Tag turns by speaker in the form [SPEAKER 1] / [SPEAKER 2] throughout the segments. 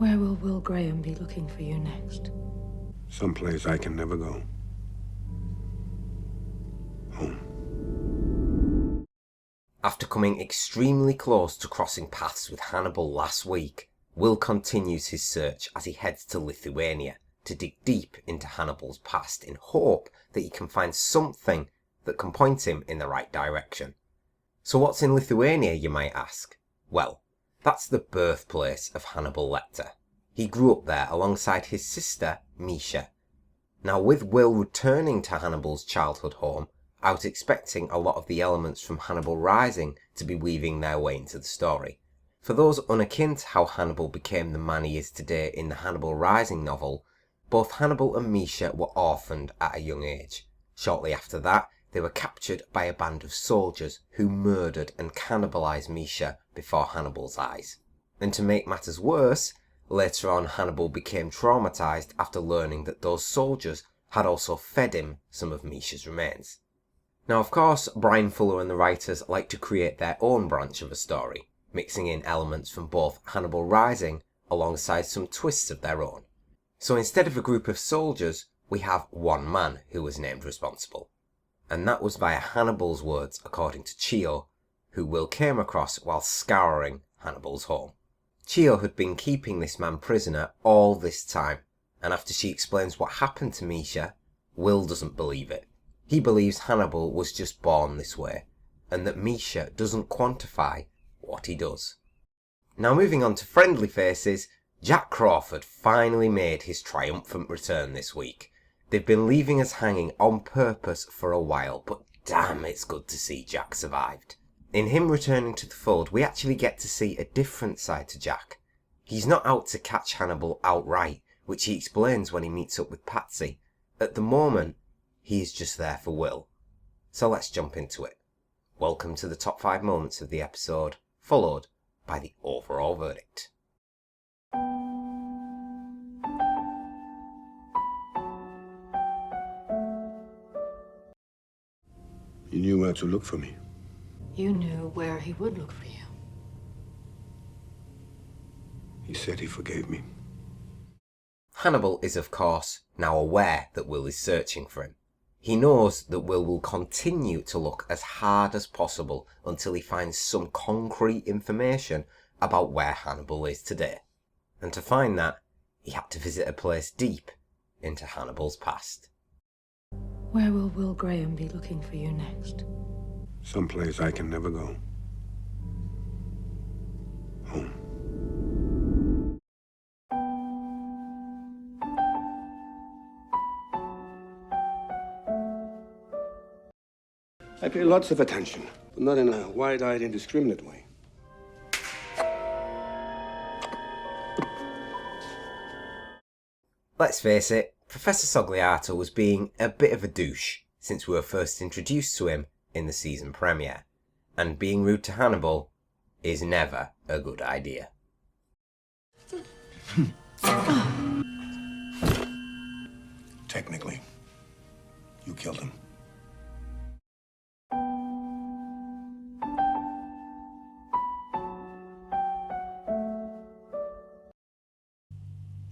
[SPEAKER 1] Where will Will Graham be looking for you next?
[SPEAKER 2] Someplace I can never go. Home.
[SPEAKER 3] After coming extremely close to crossing paths with Hannibal last week, Will continues his search as he heads to Lithuania to dig deep into Hannibal's past in hope that he can find something that can point him in the right direction. So what's in Lithuania, you might ask? Well, that's the birthplace of Hannibal Lecter. He grew up there alongside his sister, Mischa. Now, with Will returning to Hannibal's childhood home, I was expecting a lot of the elements from Hannibal Rising to be weaving their way into the story. For those unakin to how Hannibal became the man he is today in the Hannibal Rising novel, both Hannibal and Mischa were orphaned at a young age. Shortly after that, they were captured by a band of soldiers who murdered and cannibalised Mischa before Hannibal's eyes. And to make matters worse, later on Hannibal became traumatised after learning that those soldiers had also fed him some of Mischa's remains. Now, of course, Brian Fuller and the writers like to create their own branch of a story, mixing in elements from both Hannibal Rising alongside some twists of their own. So instead of a group of soldiers, we have one man who was named responsible. And that was via Hannibal's words, according to Chio, who Will came across while scouring Hannibal's home. Chio had been keeping this man prisoner all this time, and after she explains what happened to Mischa, Will doesn't believe it. He believes Hannibal was just born this way, and that Mischa doesn't quantify what he does. Now, moving on to friendly faces, Jack Crawford finally made his triumphant return this week. They've been leaving us hanging on purpose for a while, but damn, it's good to see Jack survived. In him returning to the fold, we actually get to see a different side to Jack. He's not out to catch Hannibal outright, which he explains when he meets up with Patsy. At the moment, he is just there for Will. So let's jump into it. Welcome to the top 5 moments of the episode, followed by the overall verdict.
[SPEAKER 2] You knew where to look for me.
[SPEAKER 1] You knew where he would look for you.
[SPEAKER 2] He said he forgave me.
[SPEAKER 3] Hannibal is, of course, now aware that Will is searching for him. He knows that Will will continue to look as hard as possible until he finds some concrete information about where Hannibal is today. And to find that, he had to visit a place deep into Hannibal's past.
[SPEAKER 1] Where will Will Graham be looking for you next?
[SPEAKER 2] Someplace I can never go. Home. I pay lots of attention, but not in a wide-eyed, indiscriminate way.
[SPEAKER 3] Let's face it, Professor Sogliato was being a bit of a douche since we were first introduced to him in the season premiere, and being rude to Hannibal is never a good idea.
[SPEAKER 2] Technically, you killed him.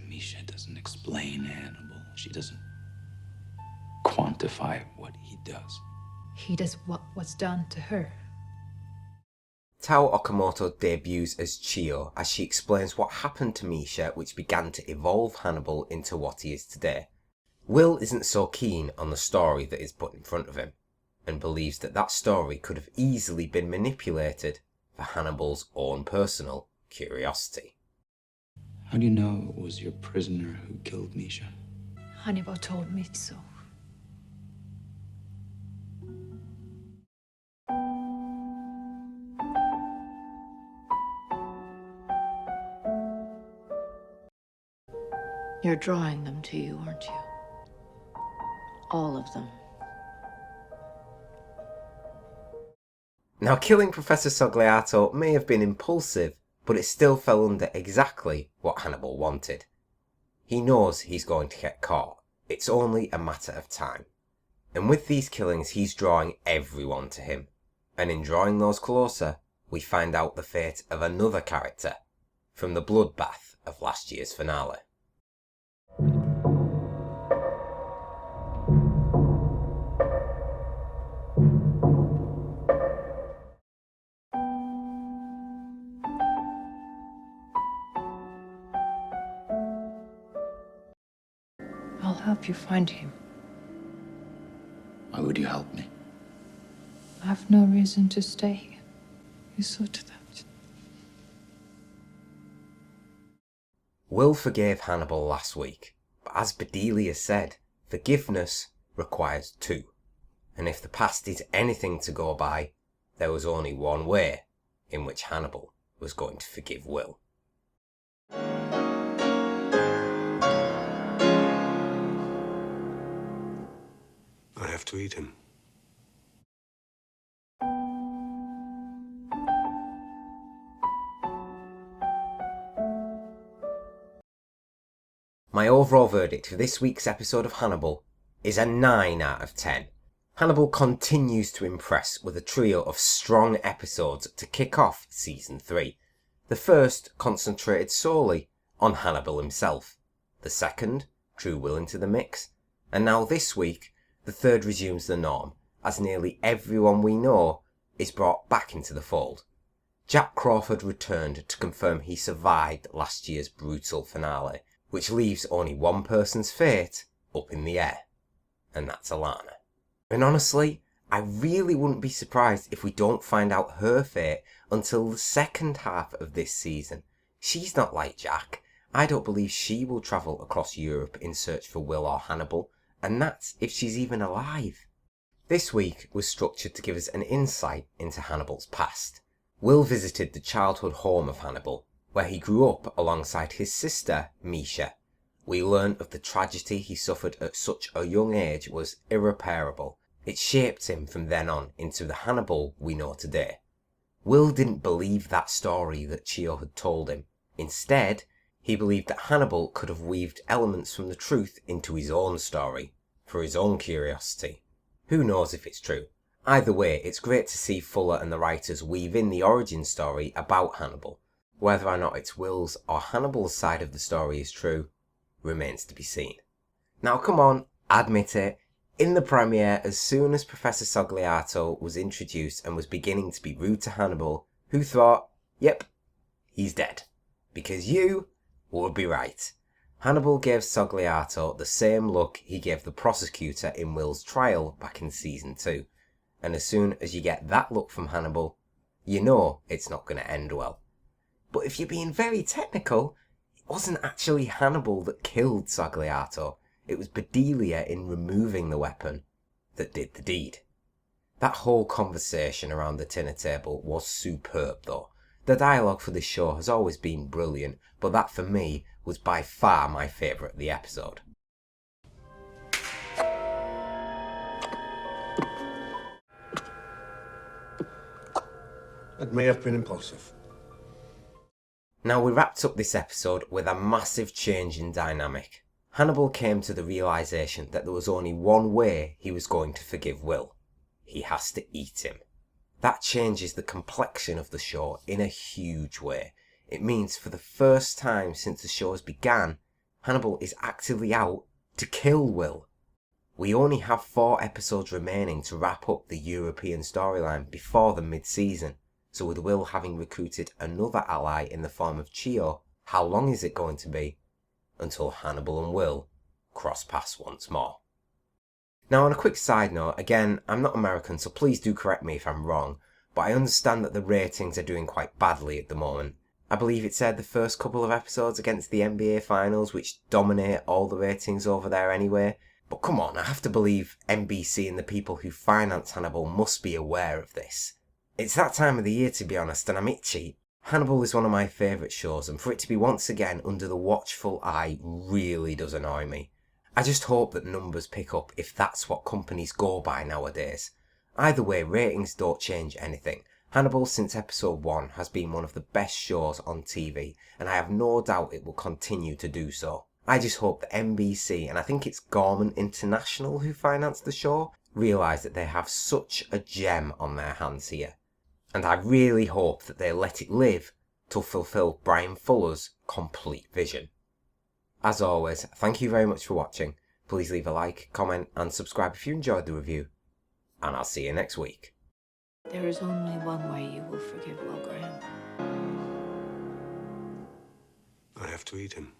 [SPEAKER 4] Mischa doesn't explain Hannibal. She doesn't quantify what he does.
[SPEAKER 1] He does what was done to her.
[SPEAKER 3] Tao Okamoto debuts as Chio as she explains what happened to Mischa, which began to evolve Hannibal into what he is today. Will isn't so keen on the story that is put in front of him, and believes that that story could have easily been manipulated for Hannibal's own personal curiosity.
[SPEAKER 4] How do you know it was your prisoner who killed Mischa?
[SPEAKER 1] Hannibal told me so. You're drawing them to you, aren't you? All of them.
[SPEAKER 3] Now, killing Professor Sogliato may have been impulsive, but it still fell under exactly what Hannibal wanted. He knows he's going to get caught. It's only a matter of time. And with these killings, he's drawing everyone to him. And in drawing those closer, we find out the fate of another character, from the bloodbath of last year's finale.
[SPEAKER 1] I'll help you find him.
[SPEAKER 4] Why would you help me?
[SPEAKER 1] I have no reason to stay here. You saw to that.
[SPEAKER 3] Will forgave Hannibal last week, but as Bedelia said, forgiveness requires two. And if the past is anything to go by, there was only one way in which Hannibal was going to forgive Will.
[SPEAKER 2] I have to eat him.
[SPEAKER 3] My overall verdict for this week's episode of Hannibal is a 9 out of 10. Hannibal continues to impress with a trio of strong episodes to kick off Season 3. The first concentrated solely on Hannibal himself. The second drew Will into the mix. And now this week, the third resumes the norm, as nearly everyone we know is brought back into the fold. Jack Crawford returned to confirm he survived last year's brutal finale, which leaves only one person's fate up in the air, and that's Alana. And honestly, I really wouldn't be surprised if we don't find out her fate until the second half of this season. She's not like Jack. I don't believe she will travel across Europe in search for Will or Hannibal, and that's if she's even alive. This week was structured to give us an insight into Hannibal's past. Will visited the childhood home of Hannibal, where he grew up alongside his sister, Mischa. We learn of the tragedy he suffered at such a young age was irreparable. It shaped him from then on into the Hannibal we know today. Will didn't believe that story that Chio had told him. Instead, he believed that Hannibal could have weaved elements from the truth into his own story, for his own curiosity. Who knows if it's true? Either way, it's great to see Fuller and the writers weave in the origin story about Hannibal. Whether or not it's Will's or Hannibal's side of the story is true, remains to be seen. Now come on, admit it. In the premiere, as soon as Professor Sogliato was introduced and was beginning to be rude to Hannibal, who thought, yep, he's dead. Because you would be right. Hannibal gave Sogliato the same look he gave the prosecutor in Will's trial back in Season 2. And as soon as you get that look from Hannibal, you know it's not going to end well. But if you're being very technical, it wasn't actually Hannibal that killed Sogliato. It was Bedelia in removing the weapon that did the deed. That whole conversation around the dinner table was superb though. The dialogue for this show has always been brilliant, but that for me was by far my favourite of the episode.
[SPEAKER 2] That may have been impulsive.
[SPEAKER 3] Now we wrapped up this episode with a massive change in dynamic. Hannibal came to the realisation that there was only one way he was going to forgive Will. He has to eat him. That changes the complexion of the show in a huge way. It means for the first time since the show has began, Hannibal is actively out to kill Will. We only have 4 episodes remaining to wrap up the European storyline before the mid-season. So with Will having recruited another ally in the form of Chio, how long is it going to be until Hannibal and Will cross paths once more? Now on a quick side note, again, I'm not American so please do correct me if I'm wrong, but I understand that the ratings are doing quite badly at the moment. I believe it said the first couple of episodes against the NBA Finals, which dominate all the ratings over there anyway. But come on, I have to believe NBC and the people who finance Hannibal must be aware of this. It's that time of the year to be honest, and I'm itchy. Hannibal is one of my favourite shows, and for it to be once again under the watchful eye really does annoy me. I just hope that numbers pick up if that's what companies go by nowadays. Either way, ratings don't change anything. Hannibal since episode 1 has been one of the best shows on TV, and I have no doubt it will continue to do so. I just hope that NBC, and I think it's Gorman International who finance the show, realise that they have such a gem on their hands here. And I really hope that they let it live to fulfill Brian Fuller's complete vision. As always, thank you very much for watching. Please leave a like, comment and subscribe if you enjoyed the review. And I'll see you next week.
[SPEAKER 1] There is only one way you will forgive Will Graham.
[SPEAKER 2] I have to eat him.